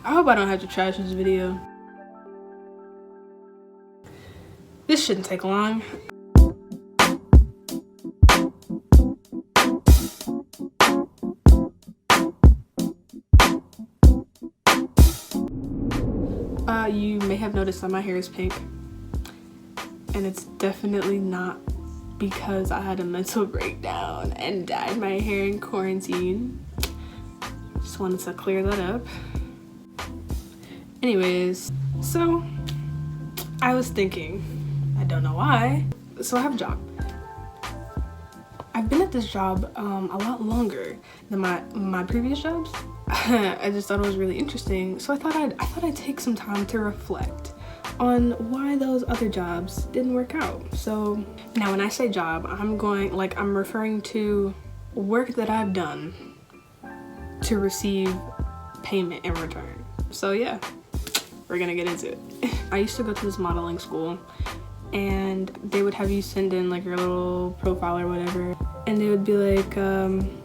I hope I don't have to trash this video. This shouldn't take long. You may have noticed that my hair is pink, and it's definitely not because I had a mental breakdown and dyed my hair in quarantine. Just wanted to clear that up. Anyways, so I was thinking, I don't know why, so I have a job. I've been at this job a lot longer than my previous jobs. I just thought it was really interesting, so I thought I'd take some time to reflect on why those other jobs didn't work out. So now when I say job, I'm referring to work that I've done to receive payment in return. So yeah, we're gonna get into it. I used to go to this modeling school, and they would have you send in like your little profile or whatever, and they would be like,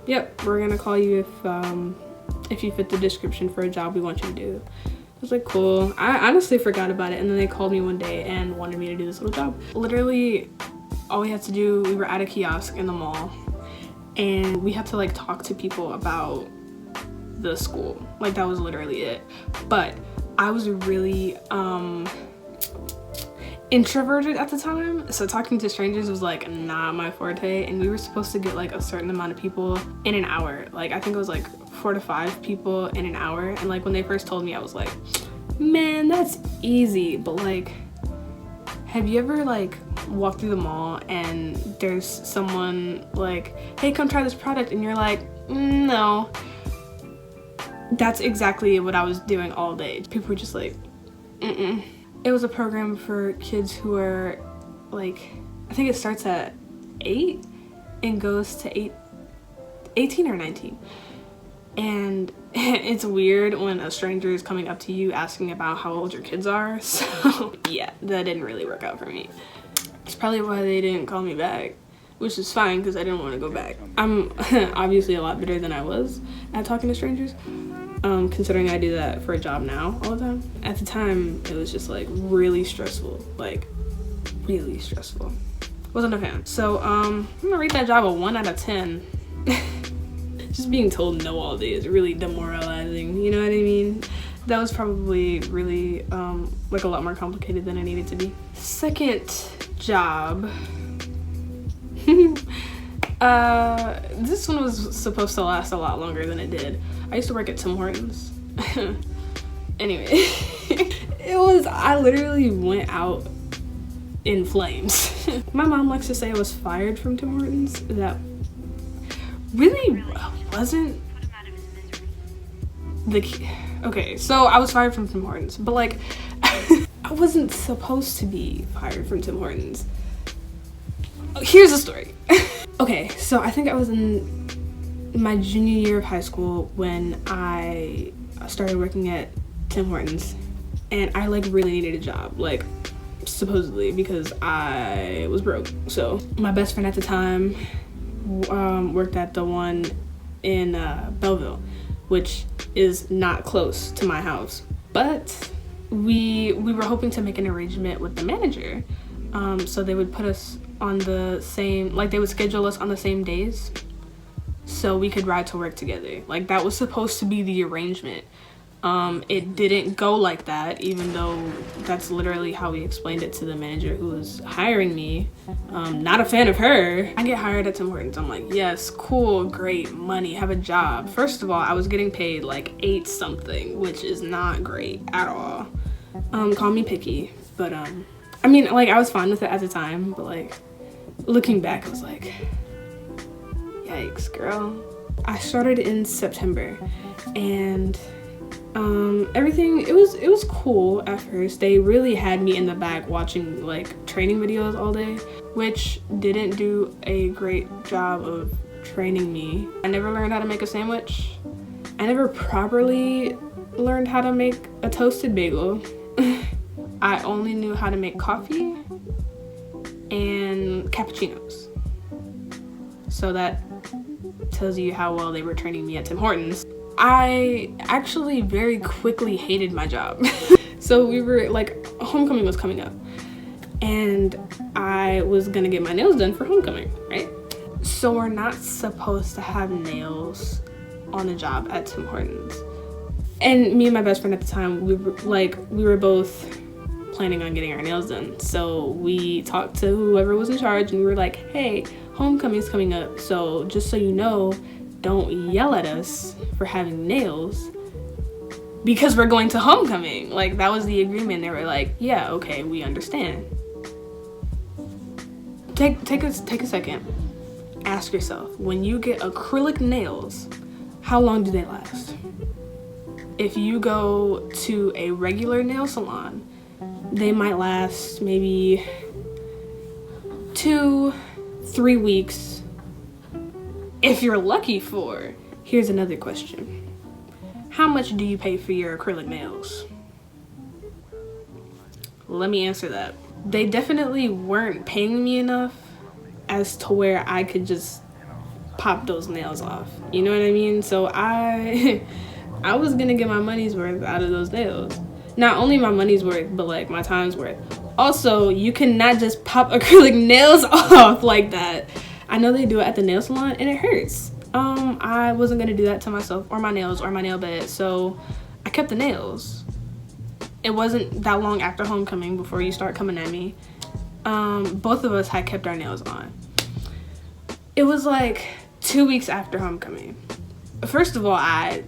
yep, we're gonna call you if you fit the description for a job we want you to do. I was like, cool. I honestly forgot about it, and then they called me one day and wanted me to do this little job. Literally all we had to do, we were at a kiosk in the mall, and we had to like talk to people about the school. Like, that was literally it. But I was really introverted at the time, so talking to strangers was like not my forte, and we were supposed to get like a certain amount of people in an hour. Like, I think it was like 4 to 5 people in an hour, and like when they first told me, I was like, man, that's easy. But like, have you ever like walked through the mall and there's someone like, hey, come try this product, and you're like, no. That's exactly what I was doing all day. People were just like, It was a program for kids who are like, I think it starts at 8 and goes to 18 or 19. And it's weird when a stranger is coming up to you asking about how old your kids are. So yeah, that didn't really work out for me. It's probably why they didn't call me back, which is fine because I didn't want to go back. I'm obviously a lot better than I was at talking to strangers. Considering I do that for a job now all the time. At the time, it was just like really stressful, like really stressful. Wasn't a fan. So I'm gonna rate that job a 1 out of 10. Just being told no all day is really demoralizing, you know what I mean? That was probably really like a lot more complicated than it needed to be. Second job. This one was supposed to last a lot longer than it did. I used to work at Tim Hortons. Anyway, I literally went out in flames. My mom likes to say I was fired from Tim Hortons. That really wasn't okay, so I was fired from Tim Hortons, but like, I wasn't supposed to be fired from Tim Hortons. Here's the story. Okay, so I think I was in my junior year of high school when I started working at Tim Hortons, and I like really needed a job, like supposedly because I was broke. So my best friend at the time worked at the one in Belleville, which is not close to my house, but we were hoping to make an arrangement with the manager, so they would put us on the same, like they would schedule us on the same days so we could ride to work together. Like, that was supposed to be the arrangement. It didn't go like that, even though that's literally how we explained it to the manager who was hiring me. Not a fan of her. I get hired at Tim Hortons. I'm like, yes, cool, great, money, have a job. First of all, I was getting paid like 8 something, which is not great at all. Call me picky, but I mean, like, I was fine with it at the time, but like, looking back, I was like, yikes, girl. I started in September, and everything, it was cool at first. They really had me in the back watching like training videos all day, which didn't do a great job of training me. I never learned how to make a sandwich. I never properly learned how to make a toasted bagel. I only knew how to make coffee and cappuccinos. So that tells you how well they were training me at Tim Hortons. I actually very quickly hated my job. So we were like, homecoming was coming up and I was gonna get my nails done for homecoming, right? So we're not supposed to have nails on the job at Tim Hortons. And me and my best friend at the time, we were both planning on getting our nails done. So we talked to whoever was in charge and we were like, hey, homecoming's coming up, so just so you know, don't yell at us for having nails because we're going to homecoming. Like, that was the agreement. They were like, yeah, okay, we understand. Take a second. Ask yourself, when you get acrylic nails, how long do they last? If you go to a regular nail salon, they might last maybe 2-3 weeks if you're lucky. Here's another question. How much do you pay for your acrylic nails? Let me answer that. They definitely weren't paying me enough as to where I could just pop those nails off. You know what I mean? So I was gonna get my money's worth out of those nails. Not only my money's worth, but like my time's worth. Also, you cannot just pop acrylic nails off like that. I know they do it at the nail salon and it hurts. I wasn't gonna do that to myself or my nails or my nail bed, so I kept the nails. It wasn't that long after homecoming before you start coming at me. Both of us had kept our nails on. It was like 2 weeks after homecoming. First of all,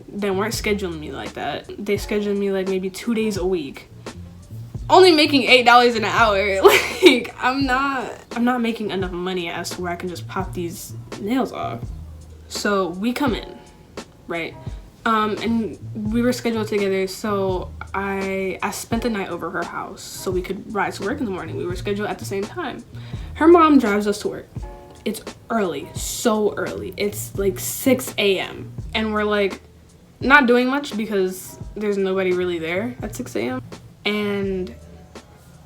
they weren't scheduling me like that. They scheduled me like maybe 2 days a week. Only making $8 an hour. Like, I'm not making enough money as to where I can just pop these nails off. So we come in, right? And we were scheduled together, so I spent the night over her house so we could ride to work in the morning. We were scheduled at the same time. Her mom drives us to work. It's early, so early. It's like 6 a.m. And we're like not doing much because there's nobody really there at 6 a.m. And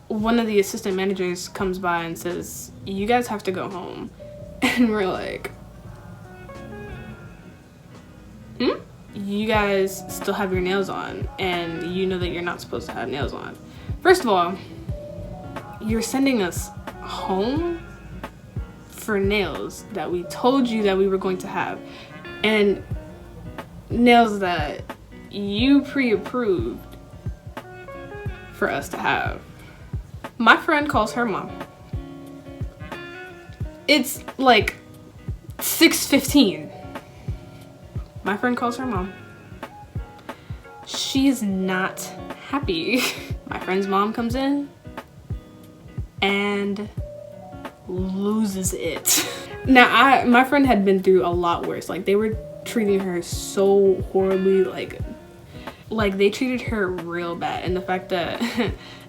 one of the assistant managers comes by and says, you guys have to go home. And we're like, you guys still have your nails on and you know that you're not supposed to have nails on. First of all, you're sending us home for nails that we told you that we were going to have, and nails that you pre-approved for us to have. My friend calls her mom. It's like 6:15. My friend calls her mom. She's not happy. My friend's mom comes in and loses it. Now, my friend had been through a lot worse. Like, they were treating her so horribly. Like they treated her real bad. And the fact that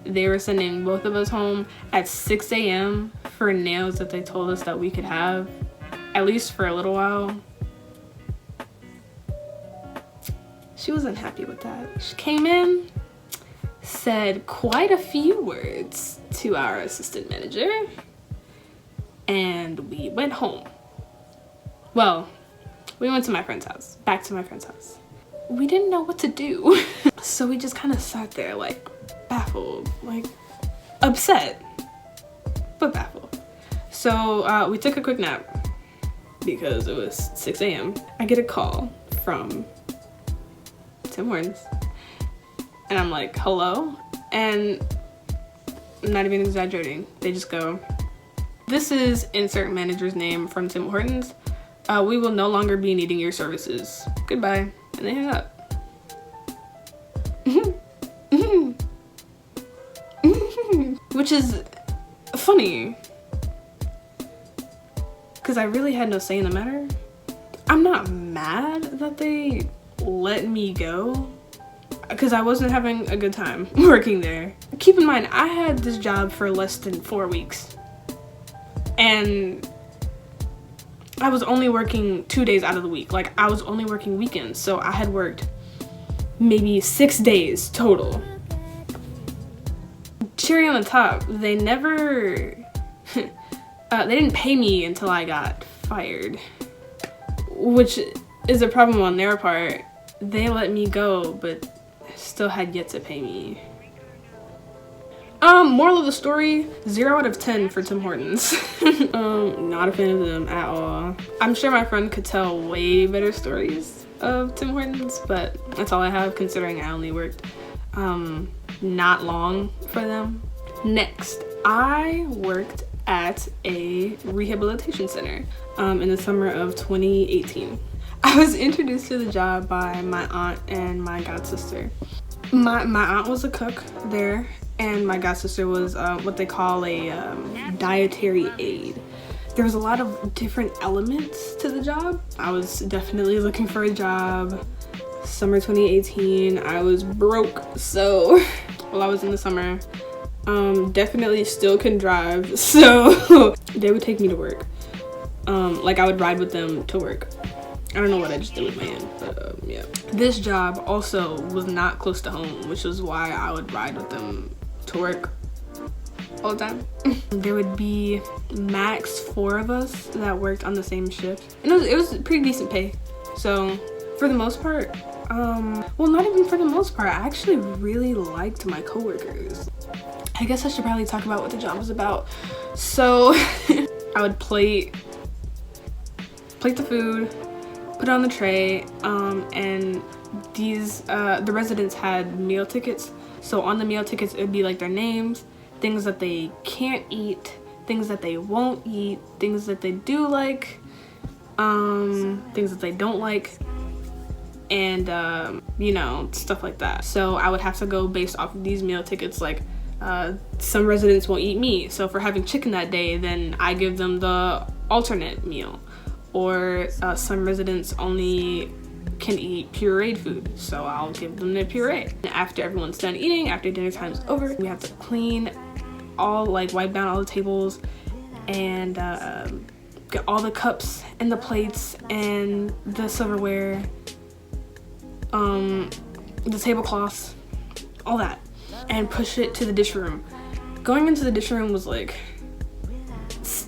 they were sending both of us home at 6 a.m. for nails that they told us that we could have, at least for a little while. She wasn't happy with that. She came in, said quite a few words to our assistant manager, and we went home. Well, we went to my friend's house, back to my friend's house. We didn't know what to do. So we just kind of sat there like baffled, like upset, but baffled. So we took a quick nap because it was 6 a.m. I get a call from Tim Hortons and I'm like, hello? And I'm not even exaggerating. They just go, this is insert manager's name from Tim Hortons. We will no longer be needing your services. Goodbye. And they hang up. Which is funny, because I really had no say in the matter. I'm not mad that they let me go, because I wasn't having a good time working there. Keep in mind, I had this job for less than 4 weeks. And I was only working 2 days out of the week. Like, I was only working weekends. So I had worked maybe 6 days total. Cherry on the top, they never, they didn't pay me until I got fired. Which is a problem on their part. they let me go, but still had yet to pay me. Moral of the story, 0 out of 10 for Tim Hortons. Not a fan of them at all. I'm sure my friend could tell way better stories of Tim Hortons, but that's all I have considering I only worked not long for them. Next, I worked at a rehabilitation center in the summer of 2018. I was introduced to the job by my aunt and my god sister. My aunt was a cook there, and my god sister was what they call a dietary aide. There was a lot of different elements to the job. I was definitely looking for a job. Summer 2018, I was broke, so while I was in the summer, definitely still couldn't drive, so they would take me to work. Like I would ride with them to work. I don't know what I just did with my hand, but yeah. This job also was not close to home, which is why I would ride with them to work all the time. There would be max 4 of us that worked on the same shift, and it was pretty decent pay. So for the most part, well, not even for the most part, I actually really liked my coworkers. I guess I should probably talk about what the job was about. So I would plate the food, put it on the tray, and the residents had meal tickets. So on the meal tickets, it would be like their names, things that they can't eat, things that they won't eat, things that they do like, things that they don't like, and you know, stuff like that. So I would have to go based off of these meal tickets. Like some residents won't eat meat, so if we're having chicken that day, then I give them the alternate meal. Or some residents only can eat pureed food, so I'll give them the puree. And after everyone's done eating, after dinner time's over, we have to clean all, like wipe down all the tables and get all the cups and the plates and the silverware, the tablecloths, all that, and push it to the dish room. Going into the dish room was like,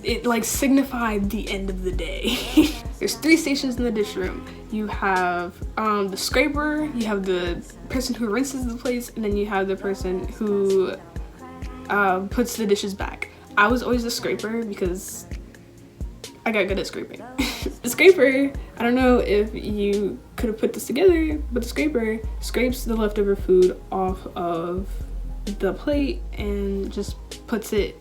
it like signified the end of the day. There's 3 stations in the dish room. You have the scraper, you have the person who rinses the plates, and then you have the person who puts the dishes back. I was always the scraper because I got good at scraping. The scraper, I don't know if you could have put this together, but the scraper scrapes the leftover food off of the plate and just puts it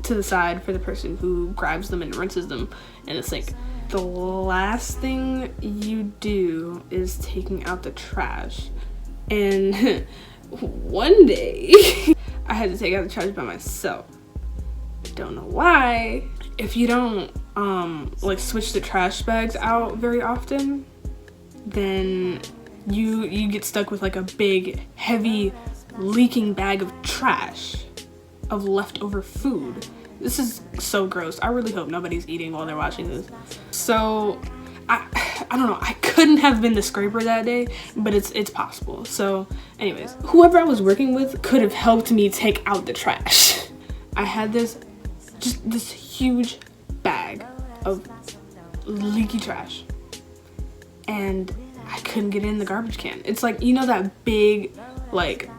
to the side for the person who grabs them and rinses them in the sink. The last thing you do is taking out the trash. And one day I had to take out the trash by myself. Don't know why. If you don't like switch the trash bags out very often, then you get stuck with like a big, heavy, leaking bag of trash of leftover food. This is so gross. I really hope nobody's eating while they're watching this. So I don't know, I couldn't have been the scraper that day, but it's possible. So anyways, whoever I was working with could have helped me take out the trash. I had this huge bag of leaky trash, and I couldn't get it in the garbage can. It's like, you know that big, like,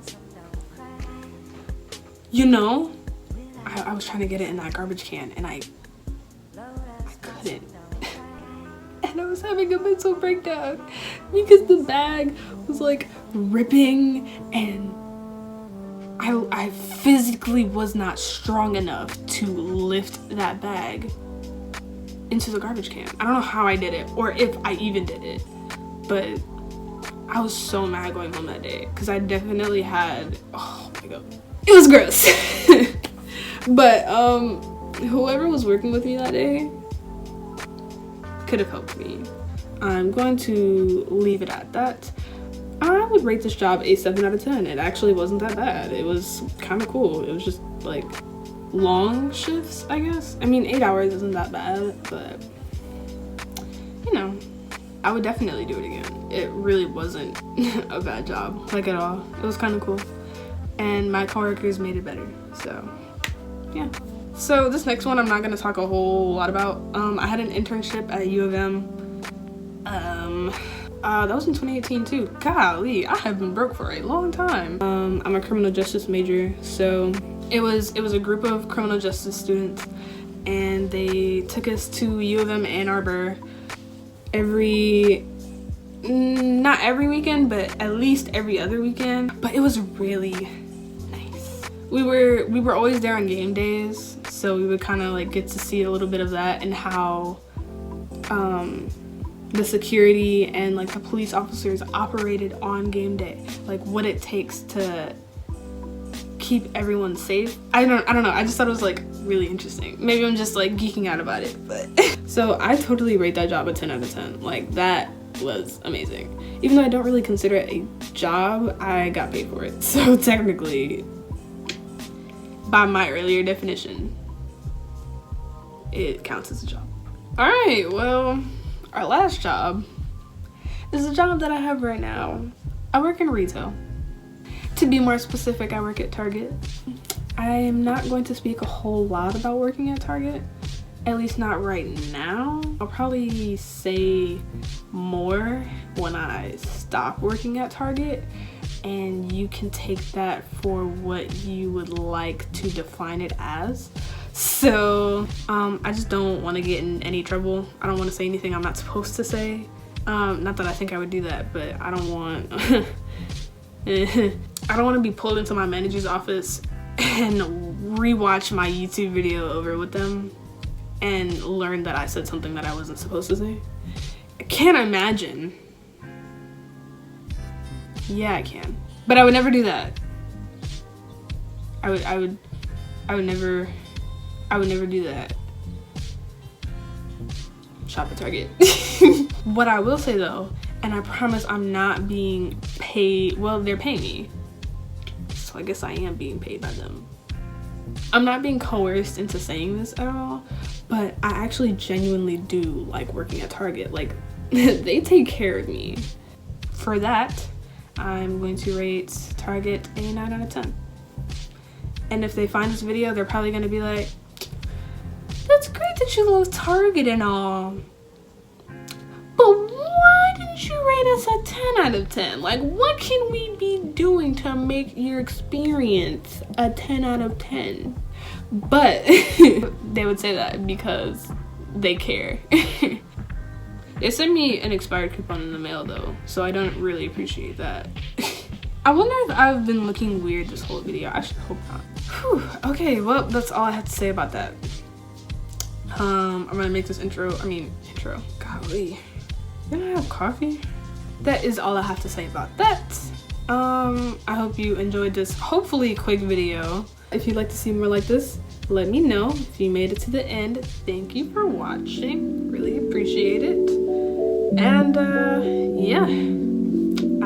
you know, I was trying to get it in that garbage can, and I couldn't. And I was having a mental breakdown because the bag was like ripping, and I physically was not strong enough to lift that bag into the garbage can. I don't know how I did it, or if I even did it, but I was so mad going home that day because I definitely had, oh my god, it was gross. But whoever was working with me that day could have helped me. I'm going to leave it at that. I would rate this job a 7 out of 10. It actually wasn't that bad. It was kind of cool. It was just like long shifts, I guess. I mean, 8 hours isn't that bad, but you know, I would definitely do it again. It really wasn't a bad job, like at all. It was kind of cool, and my coworkers made it better. So yeah. So this next one I'm not gonna talk a whole lot about. I had an internship at U of M. That was in 2018 too. Golly, I have been broke for a long time. I'm a criminal justice major, so it was a group of criminal justice students, and they took us to U of M Ann Arbor not every weekend, but at least every other weekend. But it was really nice. We were always there on game days, so we would kind of like get to see a little bit of that and how the security and like the police officers operated on game day, like what it takes to keep everyone safe. I don't know, I just thought it was like really interesting. Maybe I'm just like geeking out about it, but so I totally rate that job a 10 out of 10. Like that was amazing. Even though I don't really consider it a job, I got paid for it, so technically by my earlier definition it counts as a job. All right, well, our last job is a job that I have right now. I work in retail. To be more specific, I work at Target. I am not going to speak a whole lot about working at Target, at least not right now. I'll probably say more when I stop working at Target, and you can take that for what you would like to define it as. So I just don't want to get in any trouble. I don't want to say anything I'm not supposed to say. Not that I think I would do that, but I don't want I don't want to be pulled into my manager's office and rewatch my YouTube video over with them and learn that I said something that I wasn't supposed to say. I can't imagine. Yeah, I can, but I would never do that. I would never do that. Shop at Target. What I will say though, and I promise I'm not being paid, well, they're paying me, so I guess I am being paid by them. I'm not being coerced into saying this at all, but I actually genuinely do like working at Target. Like, they take care of me. For that, I'm going to rate Target a 9 out of 10. And if they find this video, they're probably gonna be like, that's great that you love Target and all, but why didn't you rate us a 10 out of 10? Like, what can we be doing to make your experience a 10 out of 10? But they would say that because they care. They sent me an expired coupon in the mail though, so I don't really appreciate that. I wonder if I've been looking weird this whole video. I should hope not. Whew. Okay, well, that's all I have to say about that. I'm gonna make this intro. Golly. Did I have coffee? That is all I have to say about that. I hope you enjoyed this hopefully quick video. If you'd like to see more like this, let me know. If you made it to the end, thank you for watching. Really appreciate it. And yeah,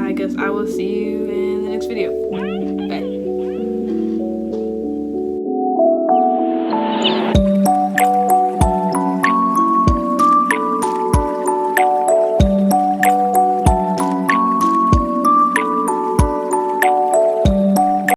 I guess I will see you in the next video.